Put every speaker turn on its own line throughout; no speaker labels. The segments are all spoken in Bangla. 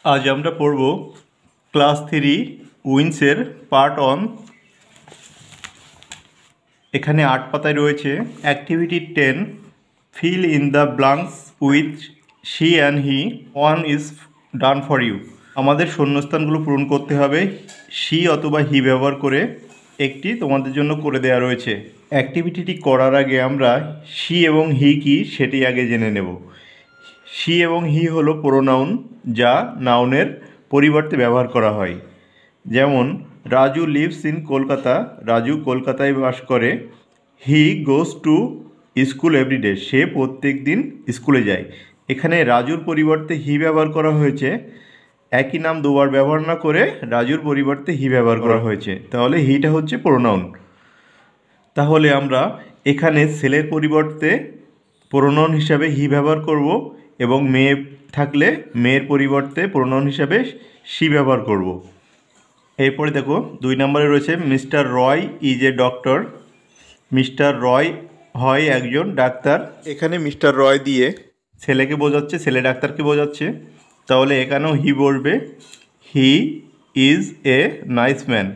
आज আমরা পড়ব ক্লাস 3 উইন্সের পার্ট 1। এখানে 8 পাতায় রয়েছে activity 10 fill in the blanks with she and he, one is done for you. আমাদের শূন্যস্থানগুলো পূরণ করতে হবে শি অথবা হি ব্যবহার করে, একটি তোমাদের জন্য করে দেওয়া রয়েছে। অ্যাক্টিভিটিটি করার আগে আমরা শি এবং হি কি সেটি আগে জেনে নেব। শি এবং হি হলো প্রোনাউন, যা নাউনের পরিবর্তে ব্যবহার করা হয়। যেমন রাজু লিভস ইন কলকাতা, রাজু কলকাতায় বাস করে। হি গোজ টু স্কুল এভরিডে, সে প্রত্যেক দিন স্কুলে যায়। এখানে রাজুর পরিবর্তে হি ব্যবহার করা হয়েছে, একই নাম দুবার ব্যবহার না করে রাজুর পরিবর্তে হি ব্যবহার করা হয়েছে, তাহলে হিটা হচ্ছে প্রোনাউন। তাহলে আমরা এখানে ছেলের পরিবর্তে প্রোনাউন হিসাবে হি ব্যবহার করব এবং মেয়ে থাকলে মেয়ের পরিবর্তে প্রোনাউন হিসাবে শি ব্যবহার করব। এরপরে দেখো 2 নম্বরে রয়েছে mister Roy is a doctor. Mister Roy হয় একজন ডাক্তার। এখানে মিস্টার রয় দিয়ে ছেলেকে বোঝাচ্ছে, ছেলে ডাক্তারকে বোঝাচ্ছে, তাহলে এখানেও হি বলবে। He is a nice man.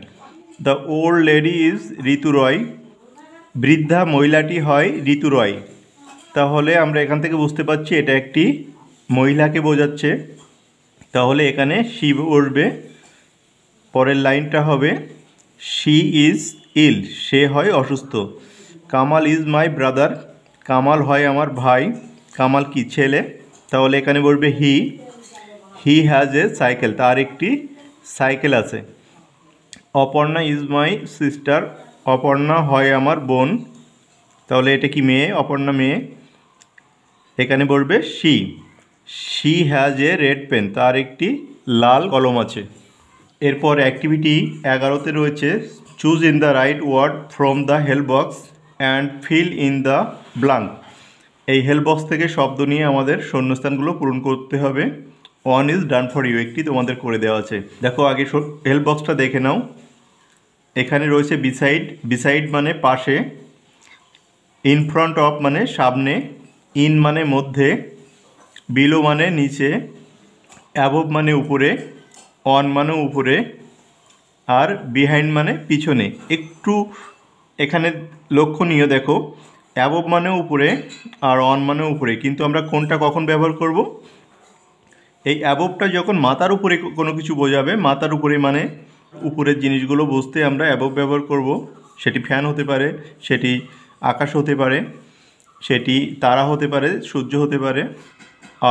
The old lady is Ritu Roy. বৃদ্ধা মহিলাটি হয় ঋতু রয়। তাহলে আমরা এখান থেকে বুঝতে পারছি এটা একটি মহিলাকে বোঝাচ্ছে, তাহলে এখানে শি বসবে। পরের লাইনটা হবে শি ইজ ইল, সে হয় অসুস্থ। Kamal is my brother, Kamal হয় আমার ভাই। কামাল কি ছেলে, তাহলে এখানে বলবে হি। হি হ্যাজ এ সাইকেল, তার একটি সাইকেল আছে। Aparna is my sister, Aparna হয় আমার বোন। তাহলে এটা কি মেয়ে, অপর্ণা মেয়ে, এখানে বলবে she. She has a red pen, তার একটি লাল কলম আছে। এরপর অ্যাক্টিভিটি 11তে রয়েছে choose in the right word from the help box and fill in the blank. এই হেল্প বক্স থেকে শব্দ নিয়ে আমাদের শূন্যস্থানগুলো পূরণ করতে হবে। One is done for you, একটি তোমাদের করে দেওয়া আছে। দেখো আগে হেল্প বক্সটা দেখে নাও। এখানে রয়েছে বিসাইড, বিসাইড মানে পাশে। ইন ফ্রন্ট অফ মানে সামনে। ইন মানে মধ্যে। বিলো মানে নিচে। অ্যাবভ মানে উপরে। অন মানে উপরে। আর বিহাইন্ড মানে পিছনে। একটু এখানে লক্ষণীয় দেখো, অ্যাবভ মানে উপরে আর অন মানে উপরে, কিন্তু আমরা কোনটা কখন ব্যবহার করব? এই অ্যাবভটা যখন মাথার উপরে কোনো কিছু বোঝাবে, মাথার উপরে মানে উপরের জিনিসগুলো বুঝতে আমরা অ্যাবভ ব্যবহার করব। সেটি ফ্যান হতে পারে, সেটি আকাশ হতে পারে, সেটি তারা হতে পারে, সূর্য হতে পারে।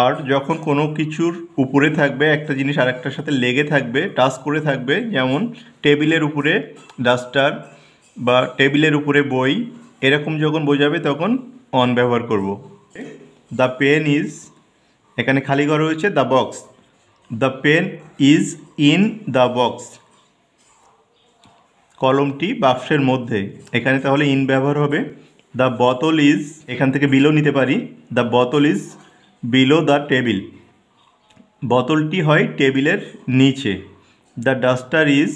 আর যখন কোনো কিছুর উপরে থাকবে, একটা জিনিস আরেকটার সাথে লেগে থাকবে, টাচ করে থাকবে, যেমন টেবিলের উপরে ডাস্টার বা টেবিলের উপরে বই, এরকম যখন বোঝাবে তখন অন ব্যবহার করব। দ্য পেন ইজ, এখানে খালি ঘর রয়েছে the box. The pen is in the box, কলমটি বাক্সের মধ্যে, এখানে তাহলে ইন ব্যবহার হবে। দ্য বোতল ইজ, এখান থেকে বিলো নিতে পারি। দ্য বোতল ইজ বিলো দ্য টেবিল, বোতলটি হয় টেবিলের নিচে। The duster is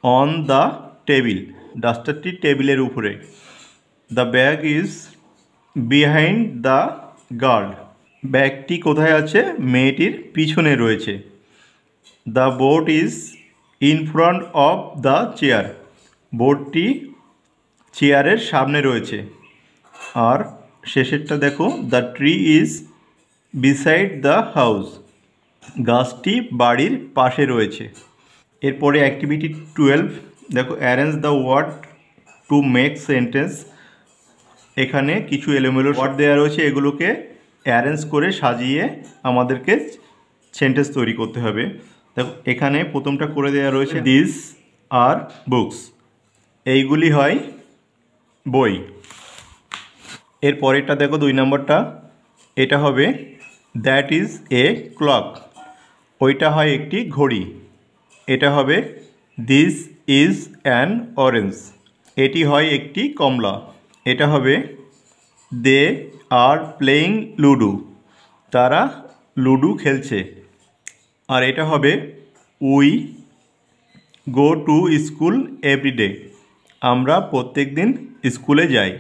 on the table, ডাস্টারটি টেবিলের উপরে। The bag is behind the guard, ব্যাগটি কোথায় আছে? মেয়েটির পিছনে রয়েছে। The board is in front of the chair, বোর্ডটি চেয়ারের সামনে রয়েছে। আর শেষেরটা দেখো, the tree is beside the house, গাছটি বাড়ির পাশে রয়েছে। এরপরে অ্যাক্টিভিটি 12 দেখো, arrange the word to make sentence. এখানে কিছু এলোমেলো ওয়ার্ড দেওয়া রয়েছে, এগুলোকে অ্যারেঞ্জ করে সাজিয়ে আমাদেরকে সেন্টেন্স তৈরি করতে হবে। দেখো এখানে প্রথমটা করে দেওয়া রয়েছে দিস আর বুকস, এইগুলি হয় বই। এর পরেরটা দেখো 2 নম্বরটা, এটা হবে দ্যাট ইজ এ ক্লক, ওইটা হয় একটি ঘড়ি। এটা হবে দিস ইজ অ্যান অরেঞ্জ, এটি হয় একটি কমলা। এটা হবে দে আর প্লেয়িং লুডো, তারা লুডো খেলছে। আর এটা হবে we go to school everyday, আমরা প্রত্যেক দিন স্কুলে যাই।